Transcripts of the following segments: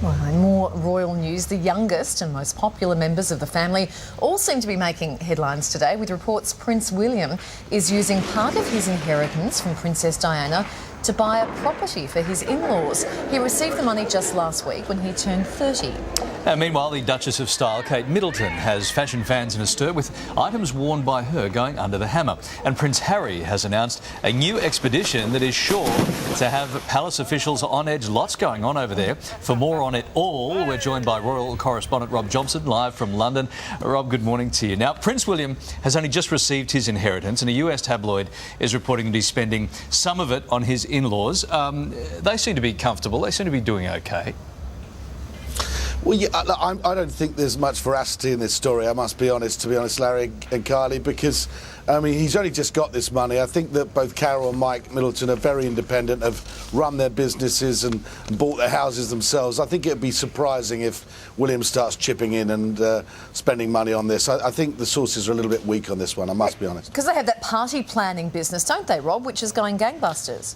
Well, in more royal news, the youngest and most popular members of the family all seem to be making headlines today, with reports Prince William is using part of his inheritance from Princess Diana to buy a property for his in-laws. He received the money just last week when he turned 30. Meanwhile, the Duchess of Style, Kate Middleton, has fashion fans in a stir with items worn by her going under the hammer. And Prince Harry has announced a new expedition that is sure to have palace officials on edge. Lots going on over there. For more on it all, we're joined by royal correspondent Rob Johnson, live from London. Rob, good morning to you. Now, Prince William has only just received his inheritance, and a US tabloid is reporting that he's spending some of it on his in-laws. They seem to be comfortable. They seem to be doing okay. Well, yeah, I don't think there's much veracity in this story, I must be honest, Larry and Kylie, because, I mean, he's only just got this money. I think that both Carol and Mike Middleton are very independent, have run their businesses and bought their houses themselves. I think it would be surprising if William starts chipping in and spending money on this. I think the sources are a little bit weak on this one, I must be honest. Because they have that party planning business, don't they, Rob, which is going gangbusters?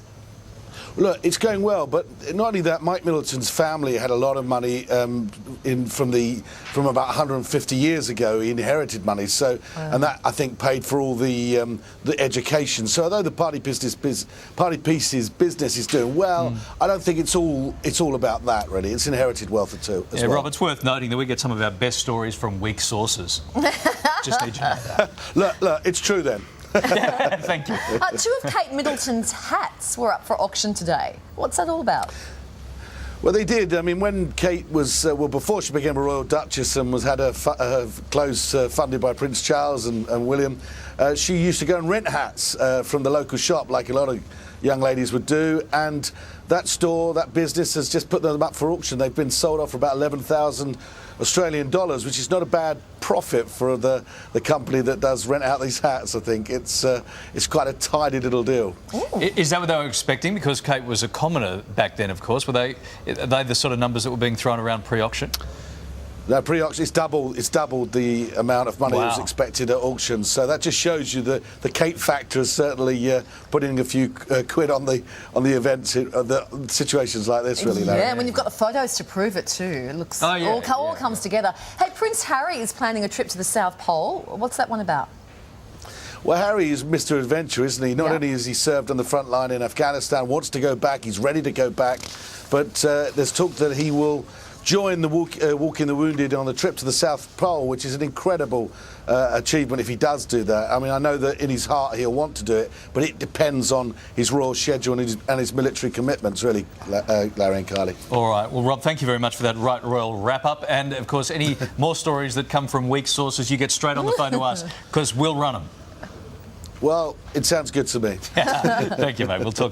Look, it's going well, but not only that, Mike Middleton's family had a lot of money from about 150 years ago. He inherited money, so and that I think paid for all the education. So although the party pieces business is doing well, I don't think it's all about that really. It's inherited wealth too. As well. Rob, it's worth noting that we get some of our best stories from weak sources. Just need you to know that. Look, it's true then. Thank you. Two of Kate Middleton's hats were up for auction today. What's that all about? Well, they did. I mean, when Kate was, before she became a Royal Duchess and had her clothes funded by Prince Charles and William, she used to go and rent hats from the local shop, like a lot of young ladies would do. And that store, that business, has just put them up for auction. They've been sold off for about 11,000 Australian dollars, which is not a bad profit for the company that does rent out these hats. I think it's quite a tidy little deal. Ooh. Is that what they were expecting? Because Kate was a commoner back then, of course. Are they the sort of numbers that were being thrown around pre-auction? No, pre-auction, it's doubled the amount of money that was expected at auction. So that just shows you that the Kate factor is certainly putting a few quid on the events, the situations like this, really, Larry. Yeah, when you've got the photos to prove it too. It looks all comes together. Hey, Prince Harry is planning a trip to the South Pole. What's that one about? Well, Harry is Mr. Adventure, isn't he? Not only has he served on the front line in Afghanistan, wants to go back, he's ready to go back, but there's talk that he will join the Walking the Wounded on the trip to the South Pole, which is an incredible achievement if he does do that. I mean, I know that in his heart he'll want to do it, but it depends on his royal schedule and his military commitments, really, Larry and Kylie. All right. Well, Rob, thank you very much for that royal wrap-up. And, of course, any more stories that come from weak sources, you get straight on the phone to us, because we'll run them. Well, it sounds good to me. Thank you, mate. We'll talk to you.